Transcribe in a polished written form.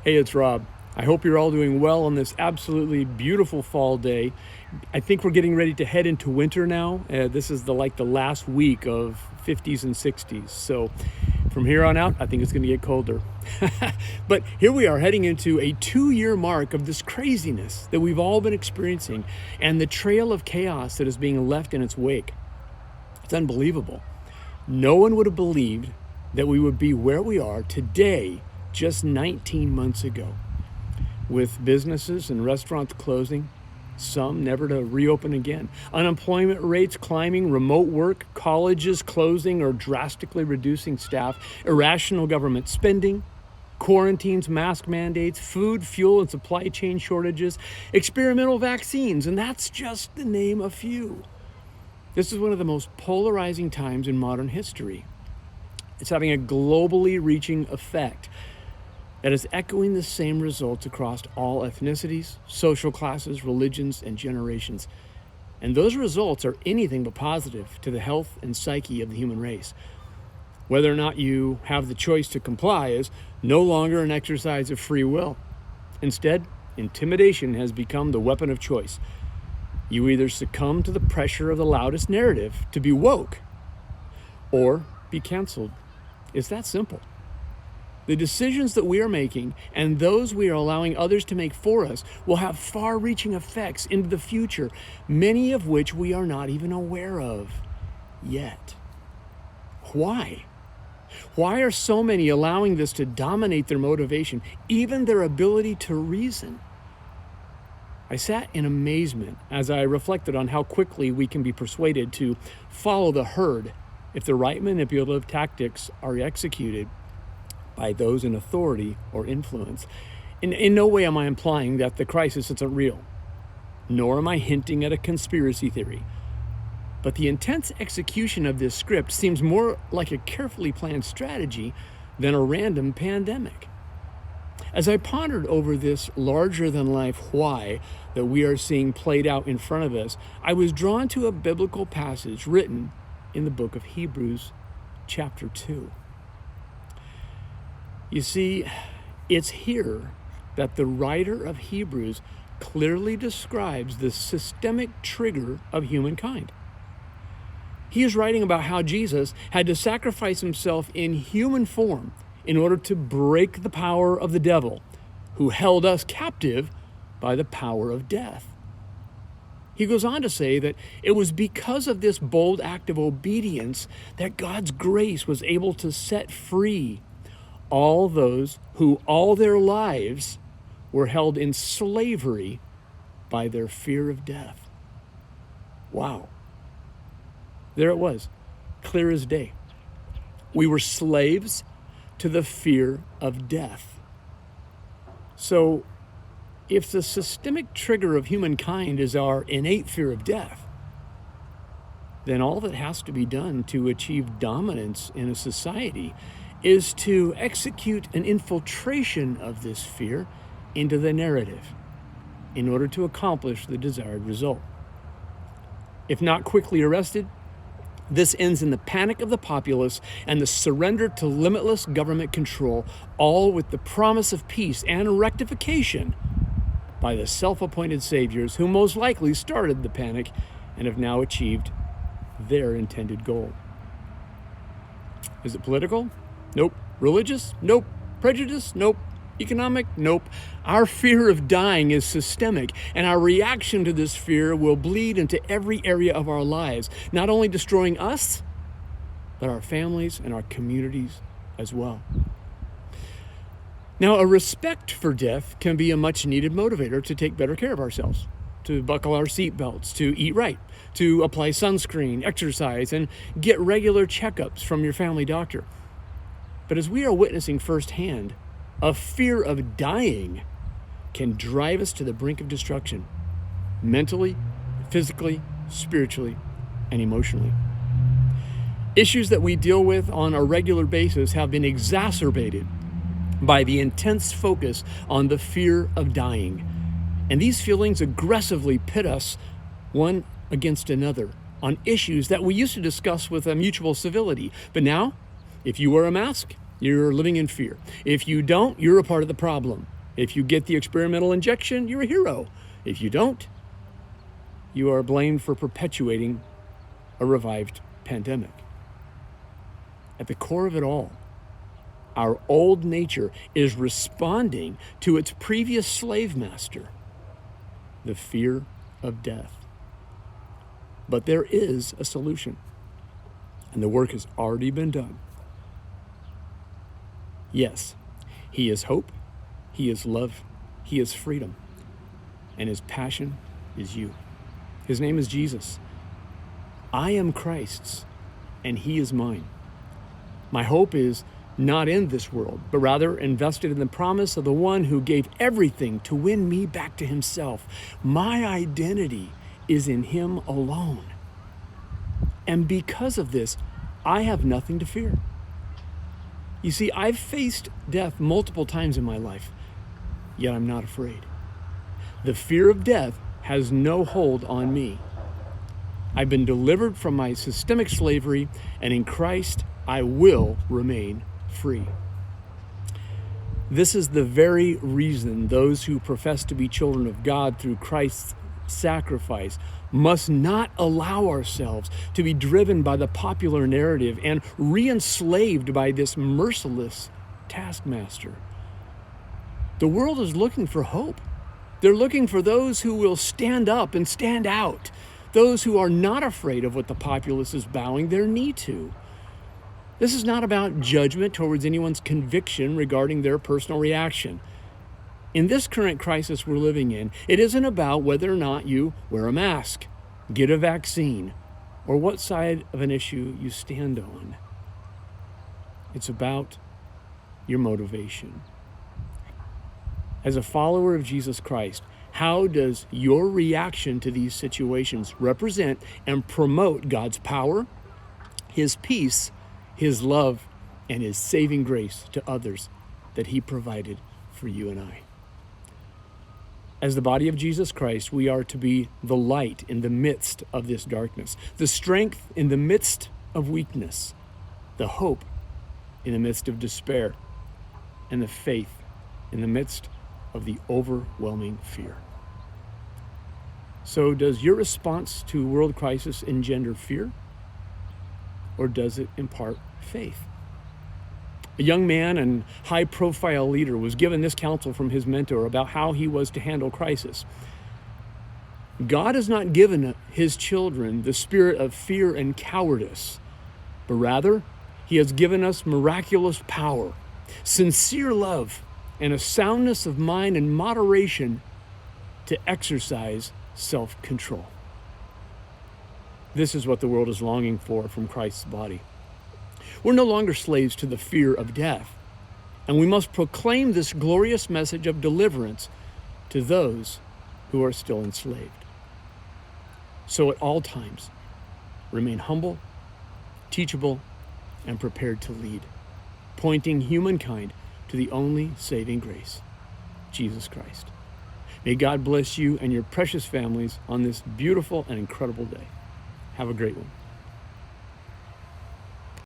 Hey, it's Rob. I hope you're all doing well on this absolutely beautiful fall day. I think we're getting ready to head into winter now. This is the last week of 50s and 60s. So from here on out, I think it's going to get colder. But here we are heading into a 2-year mark of this craziness that we've all been experiencing and the trail of chaos that is being left in its wake. It's unbelievable. No one would have believed that we would be where we are today just 19 months ago, with businesses and restaurants closing, some never to reopen again, unemployment rates climbing, remote work, colleges closing or drastically reducing staff, irrational government spending, quarantines, mask mandates, food, fuel, and supply chain shortages, experimental vaccines, and that's just to name a few. This is one of the most polarizing times in modern history. It's having a globally reaching effect that is echoing the same results across all ethnicities, social classes, religions, and generations. And those results are anything but positive to the health and psyche of the human race. Whether or not you have the choice to comply is no longer an exercise of free will. Instead, intimidation has become the weapon of choice. You either succumb to the pressure of the loudest narrative to be woke or be canceled. It's that simple. The decisions that we are making and those we are allowing others to make for us will have far-reaching effects into the future, many of which we are not even aware of yet. Why? Why are so many allowing this to dominate their motivation, even their ability to reason? I sat in amazement as I reflected on how quickly we can be persuaded to follow the herd if the right manipulative tactics are executed by those in authority or influence. In no way am I implying that the crisis isn't real, nor am I hinting at a conspiracy theory. But the intense execution of this script seems more like a carefully planned strategy than a random pandemic. As I pondered over this larger-than-life why that we are seeing played out in front of us, I was drawn to a biblical passage written in the book of Hebrews, chapter 2. You see, it's here that the writer of Hebrews clearly describes the systemic trigger of humankind. He is writing about how Jesus had to sacrifice himself in human form in order to break the power of the devil, who held us captive by the power of death. He goes on to say that it was because of this bold act of obedience that God's grace was able to set free all those who all their lives were held in slavery by their fear of death. Wow. There it was, clear as day. We were slaves to the fear of death. So, if the systemic trigger of humankind is our innate fear of death, then all that has to be done to achieve dominance in a society is to execute an infiltration of this fear into the narrative in order to accomplish the desired result. If not quickly arrested, this ends in the panic of the populace and the surrender to limitless government control, all with the promise of peace and rectification by the self-appointed saviors who most likely started the panic and have now achieved their intended goal. Is it political? Nope. Religious? Nope. Prejudice? Nope. Economic? Nope. Our fear of dying is systemic, and our reaction to this fear will bleed into every area of our lives, not only destroying us, but our families and our communities as well. Now, a respect for death can be a much-needed motivator to take better care of ourselves, to buckle our seatbelts, to eat right, to apply sunscreen, exercise, and get regular checkups from your family doctor. But as we are witnessing firsthand, a fear of dying can drive us to the brink of destruction, mentally, physically, spiritually, and emotionally. Issues that we deal with on a regular basis have been exacerbated by the intense focus on the fear of dying. And these feelings aggressively pit us one against another on issues that we used to discuss with a mutual civility. But now, if you wear a mask, you're living in fear. If you don't, you're a part of the problem. If you get the experimental injection, you're a hero. If you don't, you are blamed for perpetuating a revived pandemic. At the core of it all, our old nature is responding to its previous slave master, the fear of death. But there is a solution, and the work has already been done. Yes, he is hope, he is love, he is freedom, and his passion is you. His name is Jesus. I am Christ's, and he is mine. My hope is not in this world, but rather invested in the promise of the one who gave everything to win me back to himself. My identity is in him alone. And because of this, I have nothing to fear. You see, I've faced death multiple times in my life, yet I'm not afraid. The fear of death has no hold on me. I've been delivered from my systemic slavery, and in Christ, I will remain free. This is the very reason those who profess to be children of God through Christ's sacrifice must not allow ourselves to be driven by the popular narrative and re-enslaved by this merciless taskmaster. The world is looking for hope. They're looking for those who will stand up and stand out, those who are not afraid of what the populace is bowing their knee to. This is not about judgment towards anyone's conviction regarding their personal reaction. In this current crisis we're living in, it isn't about whether or not you wear a mask, get a vaccine, or what side of an issue you stand on. It's about your motivation. As a follower of Jesus Christ, how does your reaction to these situations represent and promote God's power, his peace, his love, and his saving grace to others that he provided for you and I? As the body of Jesus Christ, we are to be the light in the midst of this darkness, the strength in the midst of weakness, the hope in the midst of despair, and the faith in the midst of the overwhelming fear. So does your response to world crisis engender fear, or does it impart faith? A young man and high-profile leader was given this counsel from his mentor about how he was to handle crisis. God has not given his children the spirit of fear and cowardice, but rather, he has given us miraculous power, sincere love, and a soundness of mind and moderation to exercise self-control. This is what the world is longing for from Christ's body. We're no longer slaves to the fear of death, and we must proclaim this glorious message of deliverance to those who are still enslaved. So at all times, remain humble, teachable, and prepared to lead, pointing humankind to the only saving grace, Jesus Christ. May God bless you and your precious families on this beautiful and incredible day. Have a great one.